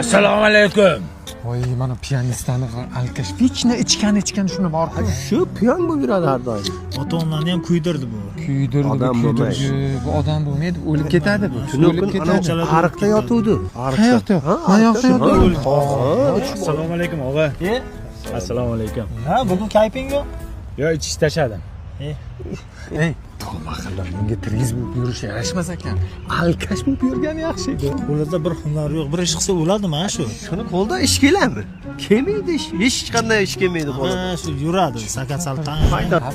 Assalomu alaykum. Voy, mana pianistani alkash vichna ichgan shuni bor. Shu piyon bo'lib yuradi har doim. Ota-onlarni ham kuydirdi bu. Kuydirdi. Bu odam bo'lmaydi, o'lib ketadi bu. O'lib ketadi. Ariqda yotuvdi. Qayoqda? Qayoqda yotuvdi? Assalomu alaykum, og'a. Assalomu alaykum. Ha, bugun kayfing yo'q? Yo, ichish tashadim. Ey, to'g'ri qildim. Menga triz bo'lib yurish yarashmas ekan. Alkash bo'lib yurgan yaxshi edi. Qo'lida bir hunar yo'q, bir ish qilsa o'ladimi, ha shu? Shuni qo'lda ish keladimi? Kelmaydi ish. Hech qanday ish kelmaydi qo'lda. Ha, shu yuradi, sakat saltan.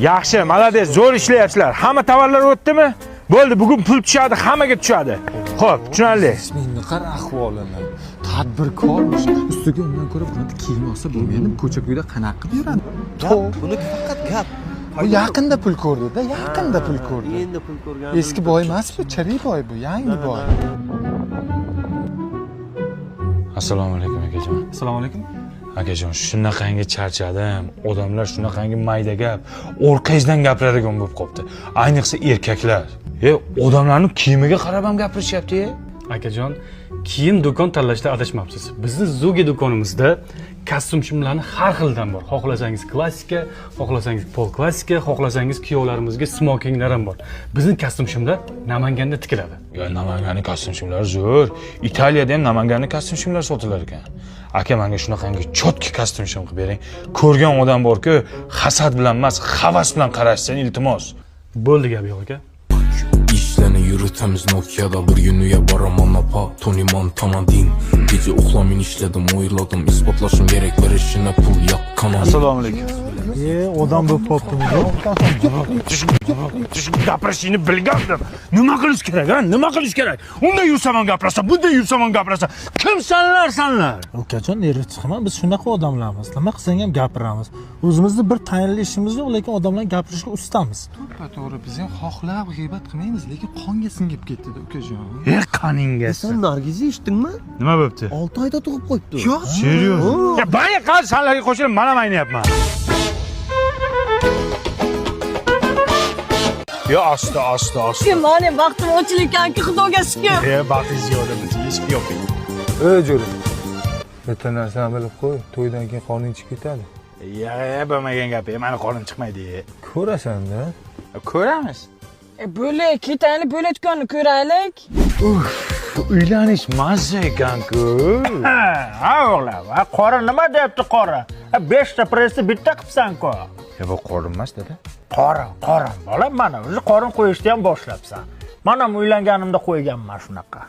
Yaxshi, malades, zo'r ishlayapsizlar. Hamma tovarlar o'tdimi? Bo'ldi, bugun pul tushadi, hammaga tushadi. Xo'p, tushunarli. Menga qara ahvolini. Tadbirkormish. Ustiga undan ko'ra bironta kiyim olsa bo'lmaydi. Ko'cha-ko'yda qanaqa qilib yuradi? Buni faqat gap. Bu yaqinda pul ko'rdi-da, yaqinda pul ko'rdi. Endi pul ko'rgan. Eski boy emas bu, chirik boy bu, yangi boy. Assalomu alaykum akajon. Assalomu alaykum. Akajon, shunaqangi charchadim. Odamlar shunaqangi mayda gap, orqangizdan gapiradigan bo'lib qopti. Ayniqsa erkaklar. Odamlarning kiyimiga qarab ham gapirishyapti-ye. Akajon, kiyim do'kon tanlashda adashmabsiz. Bizning Zugi do'konimizda kostyum-shimlarni har xildan bor. Xohlasangiz klassika, xohlasangiz pol klassika, xohlasangiz kuyovlarimizga smokinglar ham bor. Bizning kostyum-shimlar Namanganda tikiladi. Yo, Namanganning kostyum-shimlari zo'r. Italiyada ham Namanganning kostyum-shimlari sotilar ekan. Aka, menga shunaqangi chotki kostyum-shim qilib bering. Ko'rgan odam bor-ku, hasad bilan emas, havas bilan qarashsin, iltimos. Bo'ldi gap yo'q aka. İşlerini yürütemiz Nokia'da bir günlüğe baramam apa Tony Montana din Gece uhlamin işledim oyladım İspatlaşım gerek verişine pul yak kanal Assalomu alaykum. Odam bo'lib qoptimi? Gapirishingni bilgandim. Nima qilish kerak, ha? Nima qilish kerak? Unda yursam ham gapirasan, bunda yursam ham gapirasan. Kimsanlar sanlar? Ukajon, nerv chiqma, biz shunaqa odamlarmiz. Nima qilsang ham gapiramiz. O'zimizda bir tayinli ishimiz yo'q, lekin odamlar gapirishga ustamiz. To'g'ri, biz ham xohlab g'iybat qilmaymiz, lekin qonga singib ketdi-da ukajon. Qoningga. Sen Nargizni eshitdingmi? Nima bo'pti? 6 oyda tug'ib qo'yibdi. Yo'q. Serios? Ya, baya qal sanlarga qo'shilib mana o'ynayapman. Yo, asta. Mane vaqtim o'chilayotganki, Xudoga shukr. Baxtingiz ziyoda bo'lsin, hech yo'q. Jo'ra. Bitta narsani bilib qo'y, to'ydan keyin qoning chiqib ketadi. Bo'lmagan gap, meni qonim chiqmaydi. Ko'rasan-da. Ko'ramiz. Bo'le, ketaylik, bo'layotganini ko'raylik. Uylanish mazza ekan-ku. Ha, o'g'lim, qora nima deyapti qora? 5 ta pressni bitta qilibsan-ku. Bu qorin emas, dada. Qorin. Bolam, mana o'zi qorin qo'yishni ham boshlabsan. Men ham uylanganimda qo'yganman shunaqa.